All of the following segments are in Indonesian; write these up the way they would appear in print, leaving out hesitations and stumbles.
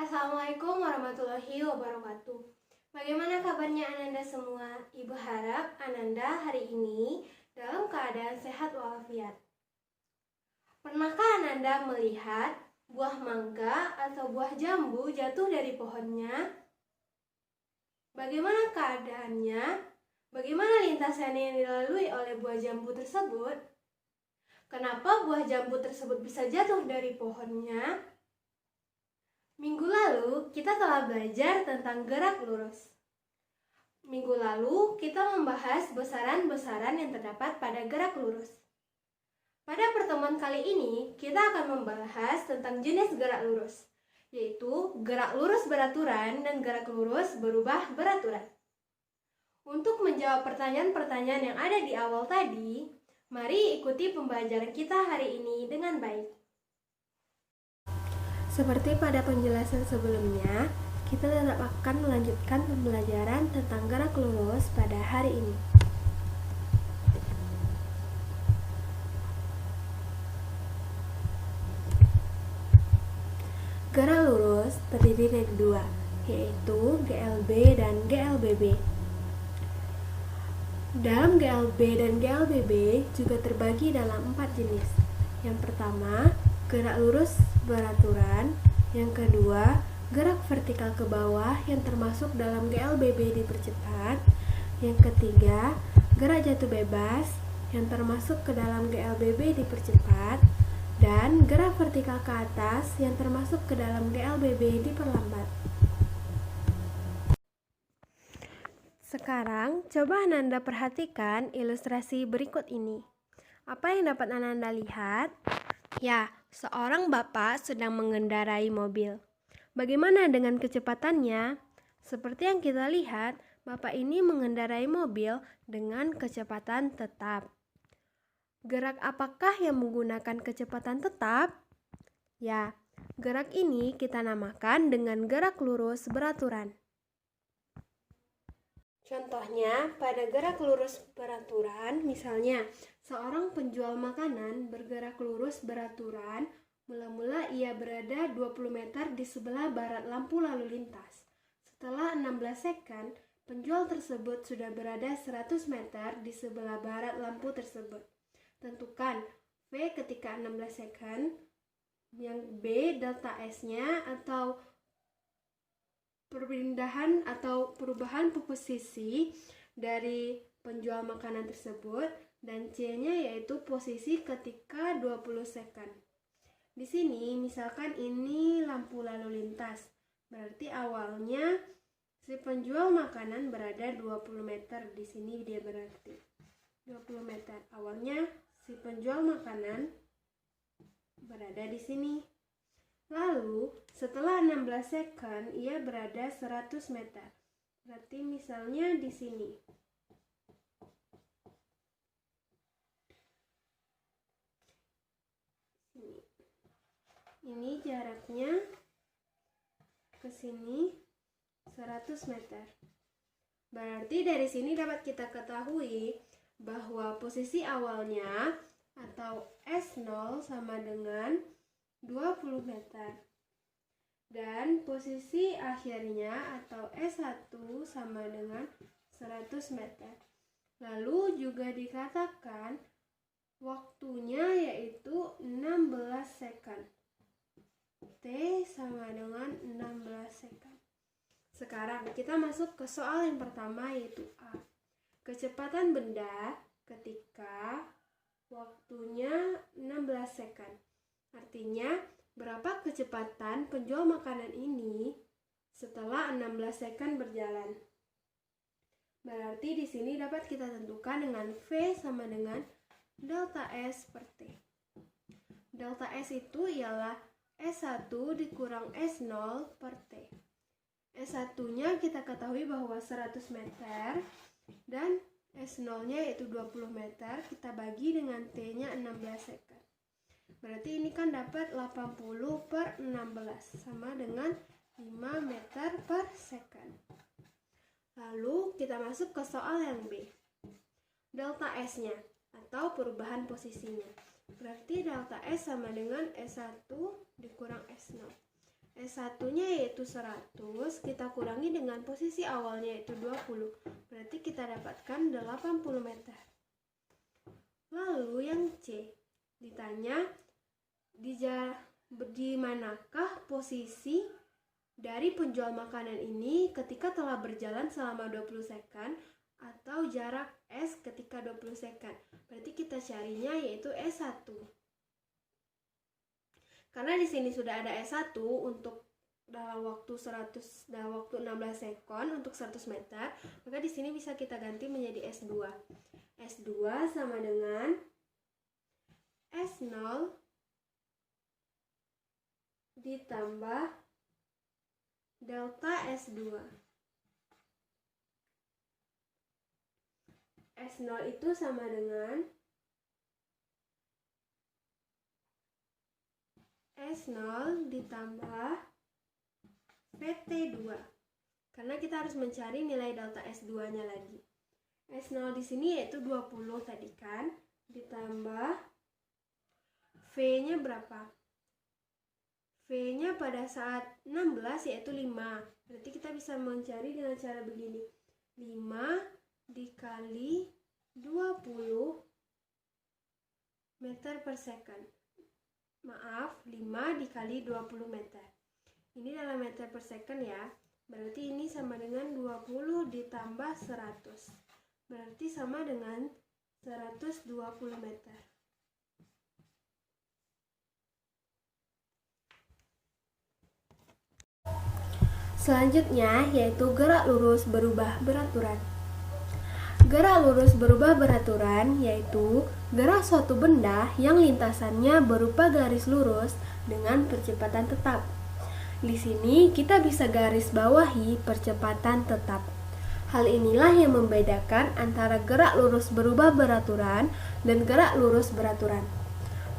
Assalamualaikum warahmatullahi wabarakatuh. Bagaimana kabarnya Ananda semua? Ibu harap Ananda hari ini dalam keadaan sehat walafiat. Pernahkah Ananda melihat buah mangga atau buah jambu jatuh dari pohonnya? Bagaimana keadaannya? Bagaimana lintasan yang dilalui oleh buah jambu tersebut? Kenapa buah jambu tersebut bisa jatuh dari pohonnya? Minggu lalu, kita telah belajar tentang gerak lurus. Minggu lalu, kita membahas besaran-besaran yang terdapat pada gerak lurus. Pada pertemuan kali ini, kita akan membahas tentang jenis gerak lurus, yaitu gerak lurus beraturan dan gerak lurus berubah beraturan. Untuk menjawab pertanyaan-pertanyaan yang ada di awal tadi, mari ikuti pembelajaran kita hari ini dengan baik. Seperti pada penjelasan sebelumnya, kita tetap akan melanjutkan pembelajaran tentang gerak lurus pada hari ini. Gerak lurus terdiri dari dua, yaitu GLB dan GLBB. Dalam GLB dan GLBB juga terbagi dalam 4 jenis. Yang pertama, gerak lurus beraturan. Yang kedua, gerak vertikal ke bawah yang termasuk dalam GLBB dipercepat. Yang ketiga, gerak jatuh bebas yang termasuk ke dalam GLBB dipercepat. Dan gerak vertikal ke atas yang termasuk ke dalam GLBB diperlambat. Sekarang, coba Ananda perhatikan ilustrasi berikut ini. Apa yang dapat Ananda lihat? Ya, seorang bapak sedang mengendarai mobil. Bagaimana dengan kecepatannya? Seperti yang kita lihat, bapak ini mengendarai mobil dengan kecepatan tetap. Gerak apakah yang menggunakan kecepatan tetap? Ya, gerak ini kita namakan dengan gerak lurus beraturan. Contohnya, pada gerak lurus beraturan, misalnya, seorang penjual makanan bergerak lurus beraturan, mula-mula ia berada 20 meter di sebelah barat lampu lalu lintas. Setelah 16 second, penjual tersebut sudah berada 100 meter di sebelah barat lampu tersebut. Tentukan V ketika 16 second, yang B delta S-nya atau perpindahan atau perubahan posisi dari penjual makanan tersebut, dan C-nya yaitu posisi ketika 20 second. Di sini misalkan ini lampu lalu lintas, berarti awalnya si penjual makanan berada 20 meter, di sini dia berarti 20 meter. Awalnya si penjual makanan berada di sini. Lalu, setelah 16 second, ia berada 100 meter. Berarti misalnya di sini. Ini jaraknya ke sini 100 meter. Berarti dari sini dapat kita ketahui bahwa posisi awalnya atau S0 sama dengan 20 meter, dan posisi akhirnya atau S1 sama dengan 100 meter. Lalu juga dikatakan waktunya yaitu 16 second. T sama dengan 16 second. Sekarang kita masuk ke soal yang pertama, yaitu A. Kecepatan benda ketika waktunya 16 second. Artinya, berapa kecepatan penjual makanan ini setelah 16 second berjalan. Berarti di sini dapat kita tentukan dengan V sama dengan delta S per T. Delta S itu ialah S1 dikurang S0 per T. S1-nya kita ketahui bahwa 100 meter dan S0-nya yaitu 20 meter, kita bagi dengan T-nya 16 second. Berarti ini kan dapat 80 per 16 sama dengan 5 meter per second. Lalu kita masuk ke soal yang B. Delta S-nya atau perubahan posisinya. Berarti delta S sama dengan S1 dikurang S0. S1-nya yaitu 100, kita kurangi dengan posisi awalnya yaitu 20. Berarti kita dapatkan 80 meter. Lalu yang C, ditanya di manakah posisi dari penjual makanan ini ketika telah berjalan selama 20 second atau jarak S ketika 20 second. Berarti kita carinya yaitu S1. Karena di sini sudah ada S1 untuk dalam waktu 16 sekon untuk 100 meter, maka di sini bisa kita ganti menjadi S2. S2 sama dengan S0 ditambah delta S2. S0 itu sama dengan S0 ditambah VT2. Karena kita harus mencari nilai delta S2-nya lagi. S0 di sini yaitu 20 tadi kan, ditambah V-nya berapa? V-nya pada saat 16 yaitu 5. Berarti kita bisa mencari dengan cara begini. 5 dikali 20 meter per second. Maaf, 5 dikali 20 meter. Ini dalam meter per second ya. Berarti ini sama dengan 20 ditambah 100. Berarti sama dengan 120 meter. Selanjutnya yaitu gerak lurus berubah beraturan. Gerak lurus berubah beraturan yaitu gerak suatu benda yang lintasannya berupa garis lurus dengan percepatan tetap. Di sini kita bisa garis bawahi percepatan tetap. Hal inilah yang membedakan antara gerak lurus berubah beraturan dan gerak lurus beraturan.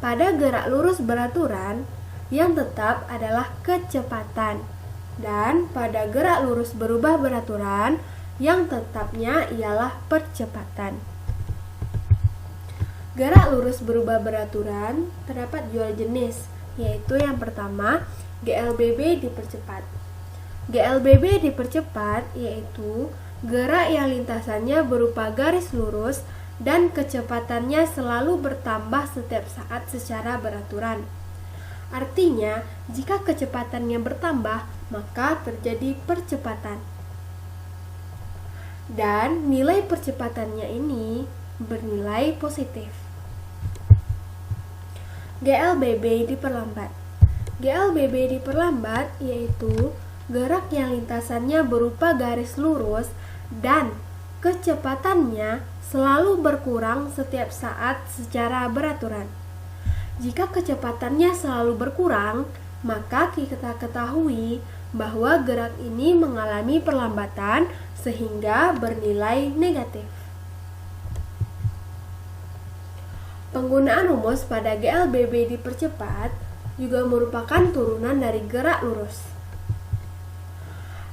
Pada gerak lurus beraturan, yang tetap adalah kecepatan. Dan pada gerak lurus berubah beraturan, yang tetapnya ialah percepatan. Gerak lurus berubah beraturan terdapat dua jenis, yaitu yang pertama, GLBB dipercepat. GLBB dipercepat yaitu gerak yang lintasannya berupa garis lurus dan kecepatannya selalu bertambah setiap saat secara beraturan. Artinya, jika kecepatannya bertambah, maka terjadi percepatan. Dan nilai percepatannya ini bernilai positif. GLBB diperlambat. GLBB diperlambat yaitu gerak yang lintasannya berupa garis lurus dan kecepatannya selalu berkurang setiap saat secara beraturan. Jika kecepatannya selalu berkurang, maka kita ketahui bahwa gerak ini mengalami perlambatan sehingga bernilai negatif. Penggunaan rumus pada GLBB dipercepat juga merupakan turunan dari gerak lurus,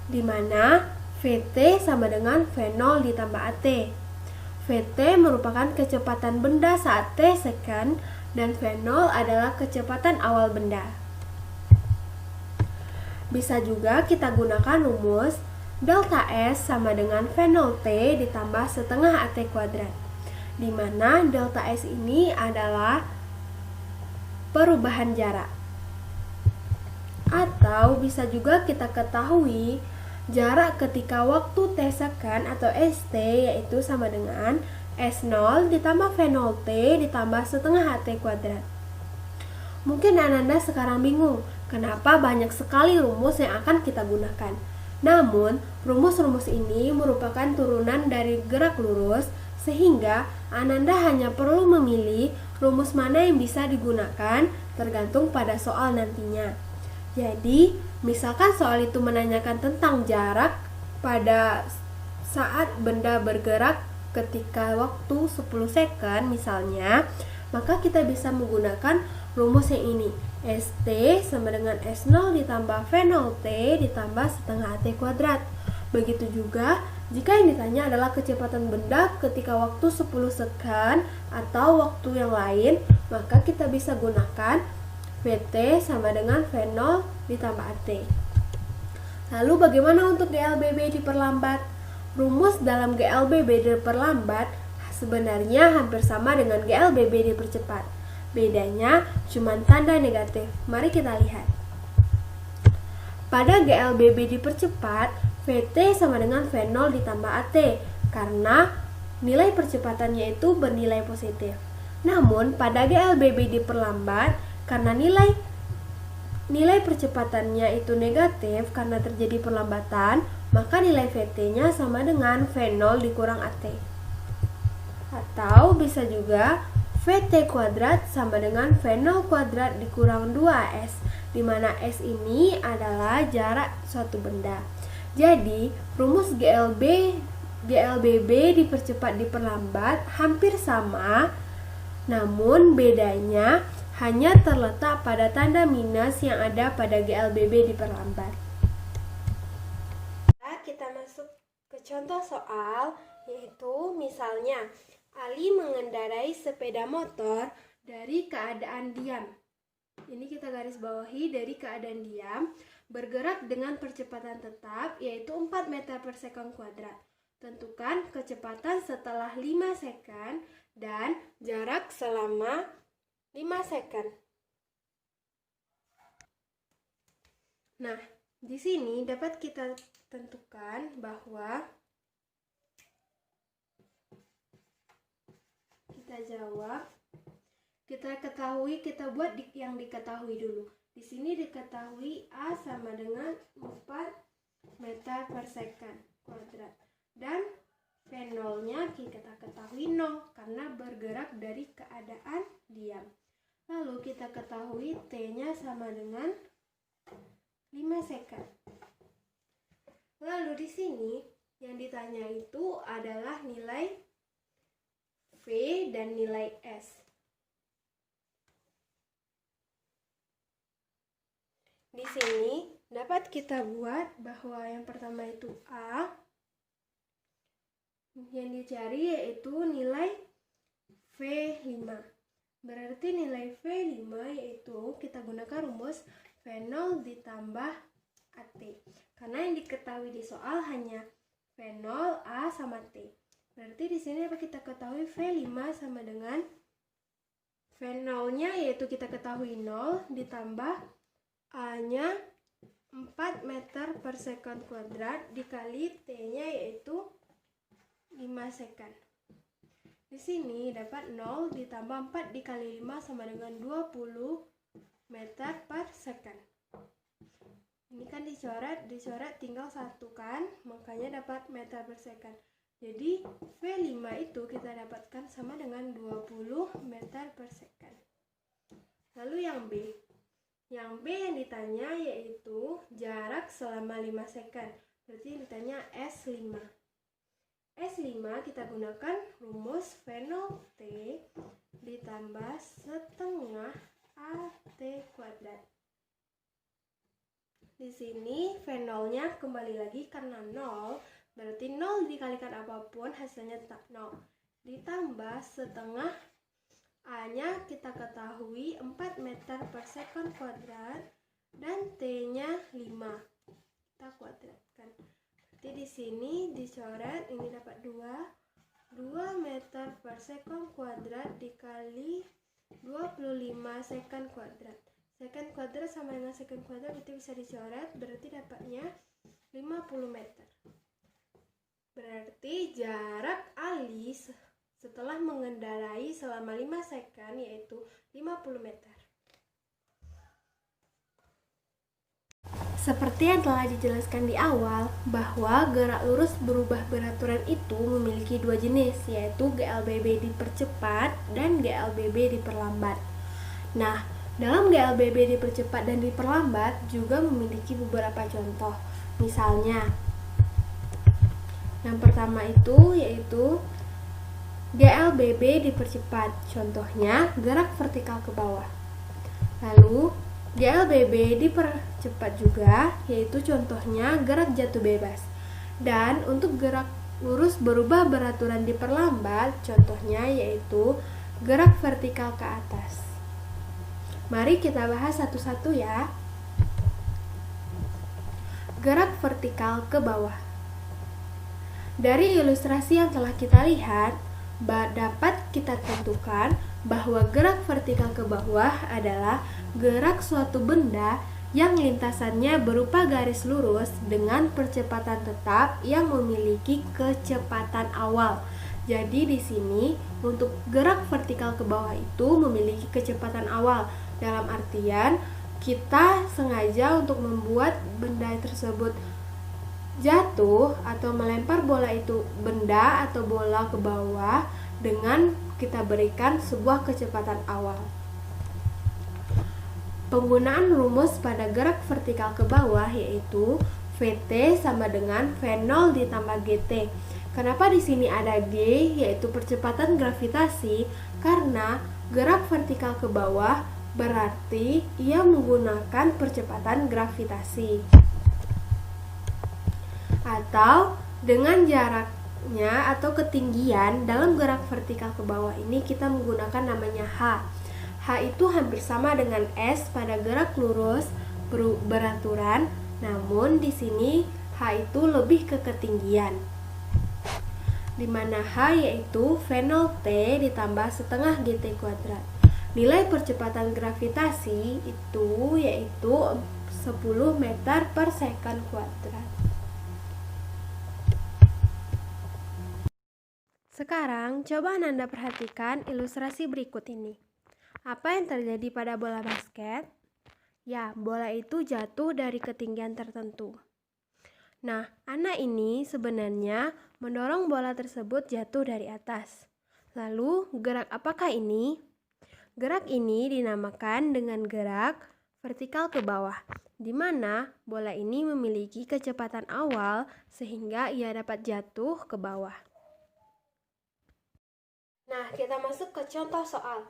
di mana VT sama dengan V0 ditambah AT. VT merupakan kecepatan benda saat T second dan V0 adalah kecepatan awal benda. Bisa juga kita gunakan rumus delta S sama dengan V0T ditambah setengah AT kuadrat, di mana delta S ini adalah perubahan jarak. Atau bisa juga kita ketahui jarak ketika waktu T second atau ST yaitu sama dengan S0 ditambah V0T ditambah setengah AT kuadrat. Mungkin Ananda sekarang bingung, kenapa banyak sekali rumus yang akan kita gunakan. Namun, rumus-rumus ini merupakan turunan dari gerak lurus, sehingga Ananda hanya perlu memilih rumus mana yang bisa digunakan tergantung pada soal nantinya. Jadi, misalkan soal itu menanyakan tentang jarak pada saat benda bergerak ketika waktu 10 second misalnya, maka kita bisa menggunakan rumus yang ini. ST sama dengan S0 ditambah V0T ditambah setengah AT kuadrat. Begitu juga jika yang ditanya adalah kecepatan benda ketika waktu 10 second atau waktu yang lain, maka kita bisa gunakan VT sama dengan V0 ditambah AT. Lalu bagaimana untuk GLBB diperlambat? Rumus dalam GLBB diperlambat sebenarnya hampir sama dengan GLBB dipercepat. Bedanya cuma tanda negatif. Mari kita lihat. Pada GLBB dipercepat, VT sama dengan V0 ditambah AT karena nilai percepatannya itu bernilai positif. Namun pada GLBB diperlambat, karena nilai percepatannya itu negatif karena terjadi perlambatan, maka nilai VT-nya sama dengan V0 dikurang AT. Atau bisa juga VT kuadrat sama dengan V0 kuadrat dikurang 2AS, di mana S ini adalah jarak suatu benda. Jadi, rumus GLBB dipercepat diperlambat hampir sama, namun bedanya hanya terletak pada tanda minus yang ada pada GLBB diperlambat. Kita masuk ke contoh soal, yaitu misalnya Ali mengendarai sepeda motor dari keadaan diam. Ini kita garis bawahi dari keadaan diam, bergerak dengan percepatan tetap, yaitu 4 meter per sekon kuadrat. Tentukan kecepatan setelah 5 second dan jarak selama 5 second. Nah, di sini dapat kita tentukan bahwa kita buat yang diketahui dulu. Di sini diketahui A sama dengan 4 meter per second kuadrat dan V0-nya kita ketahui 0 karena bergerak dari keadaan diam. Lalu kita ketahui T-nya sama dengan 5 second. Lalu di sini yang ditanya itu adalah nilai V dan nilai S. Di sini dapat kita buat bahwa yang pertama itu A, yang dicari yaitu nilai V5. Berarti nilai V5 yaitu kita gunakan rumus V0 ditambah AT. Karena yang diketahui di soal hanya V0, A sama T. Berarti di sini apa kita ketahui V5 sama dengan V0-nya yaitu kita ketahui 0 ditambah A-nya 4 meter per sekon kuadrat dikali T-nya yaitu 5 second. Di sini dapat 0 ditambah 4 dikali 5 sama dengan 20 meter per second. Ini kan dicoret tinggal 1 kan, makanya dapat meter per second. Jadi V5 itu kita dapatkan sama dengan 20 meter per second. Lalu yang B. Yang B yang ditanya yaitu jarak selama 5 second. Berarti yang ditanya S5. S5 kita gunakan rumus V0T ditambah setengah AT kuadrat. Di sini V0-nya kembali lagi karena 0, berarti 0 dikalikan apapun hasilnya tetap 0. Ditambah setengah A-nya kita ketahui 4 meter per sekon kuadrat dan T-nya 5. Kita kuadratkan. Jadi di sini dicoret, ini dapat 2 meter per sekon kuadrat dikali 25 sekon kuadrat. Sekon kuadrat sama dengan sekon kuadrat itu bisa dicoret, berarti dapatnya 50 meter. Berarti jarak Ali setelah mengendarai selama 5 second yaitu 50 meter. Seperti yang telah dijelaskan di awal, bahwa gerak lurus berubah beraturan itu memiliki dua jenis, yaitu GLBB dipercepat dan GLBB diperlambat. Nah, dalam GLBB dipercepat dan diperlambat juga memiliki beberapa contoh. Misalnya, yang pertama itu yaitu GLBB dipercepat, contohnya gerak vertikal ke bawah. Lalu GLBB dipercepat juga, yaitu contohnya gerak jatuh bebas. Dan untuk gerak lurus berubah beraturan diperlambat, contohnya yaitu gerak vertikal ke atas. Mari kita bahas satu-satu ya. gerak vertikal ke bawah. Dari ilustrasi yang telah kita lihat, dapat kita tentukan bahwa gerak vertikal ke bawah adalah gerak suatu benda yang lintasannya berupa garis lurus dengan percepatan tetap yang memiliki kecepatan awal. Jadi di sini untuk gerak vertikal ke bawah itu memiliki kecepatan awal. Dalam artian kita sengaja untuk membuat benda tersebut jatuh atau melempar benda atau bola ke bawah dengan kita berikan sebuah kecepatan awal. Penggunaan rumus pada gerak vertikal ke bawah yaitu Vt sama dengan V0 ditambah Gt. Kenapa di sini ada G yaitu percepatan gravitasi? Karena gerak vertikal ke bawah berarti ia menggunakan percepatan gravitasi. Atau dengan jaraknya atau ketinggian dalam gerak vertikal ke bawah ini kita menggunakan namanya H. H itu hampir sama dengan S pada gerak lurus beraturan, namun di sini H itu lebih ke ketinggian. Di mana H yaitu V0T ditambah setengah GT kuadrat. Nilai percepatan gravitasi itu yaitu 10 meter per second kuadrat. Sekarang, coba Anda perhatikan ilustrasi berikut ini. Apa yang terjadi pada bola basket? Ya, bola itu jatuh dari ketinggian tertentu. Nah, anak ini sebenarnya mendorong bola tersebut jatuh dari atas. Lalu, gerak apakah ini? Gerak ini dinamakan dengan gerak vertikal ke bawah, di mana bola ini memiliki kecepatan awal sehingga ia dapat jatuh ke bawah. Nah, kita masuk ke contoh soal,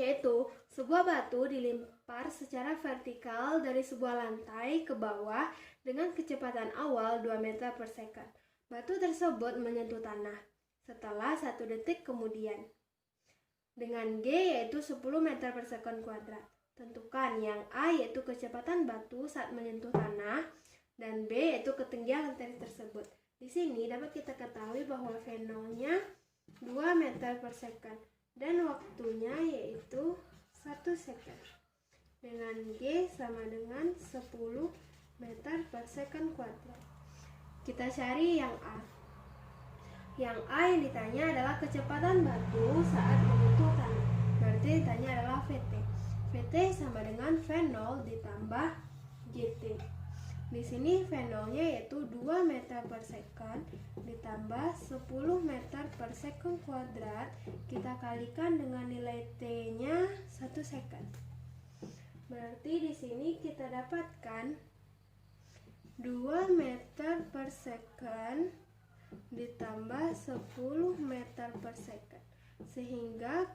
yaitu sebuah batu dilempar secara vertikal dari sebuah lantai ke bawah dengan kecepatan awal 2 meter per second. Batu tersebut menyentuh tanah setelah 1 detik kemudian. Dengan G yaitu 10 meter per second kuadrat. Tentukan yang A yaitu kecepatan batu saat menyentuh tanah dan B yaitu ketinggian lantai tersebut. Di sini dapat kita ketahui bahwa V0-nya 2 meter per second dan waktunya yaitu 1 second. Dengan G sama dengan 10 meter per second kuadrat. Kita cari yang A. Yang A yang ditanya adalah kecepatan batu saat menyentuh tanah. Berarti ditanya adalah Vt. Vt sama dengan V0 ditambah Gt. Di sini V0-nya yaitu 2 meter per second ditambah 10 meter per second kuadrat. Kita kalikan dengan nilai T-nya 1 second. Berarti di sini kita dapatkan 2 meter per second ditambah 10 meter per second. Sehingga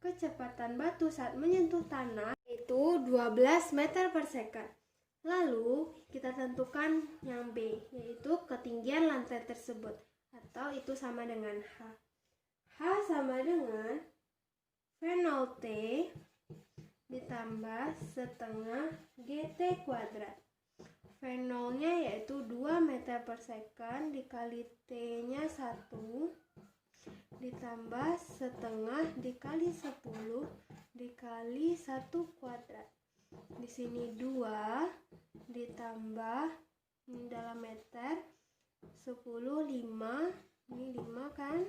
kecepatan batu saat menyentuh tanah itu 12 meter per second. Lalu kita tentukan yang B, yaitu ketinggian lantai tersebut, atau itu sama dengan H. H sama dengan V0T ditambah setengah GT kuadrat. V0-nya yaitu 2 meter per second dikali T-nya 1 ditambah setengah dikali 10 dikali 1 kuadrat. Di sini 2 ditambah ini dalam meter 10 5 ini 5 kan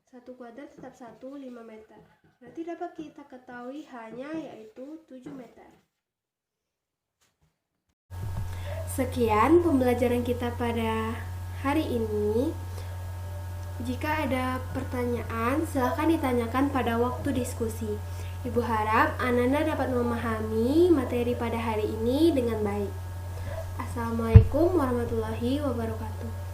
1 kuadrat tetap 1 5 meter. Berarti dapat kita ketahui hanya yaitu 7 meter. Sekian pembelajaran kita pada hari ini. Jika ada pertanyaan, silakan ditanyakan pada waktu diskusi. Ibu harap Ananda dapat memahami materi pada hari ini dengan baik. Assalamualaikum warahmatullahi wabarakatuh.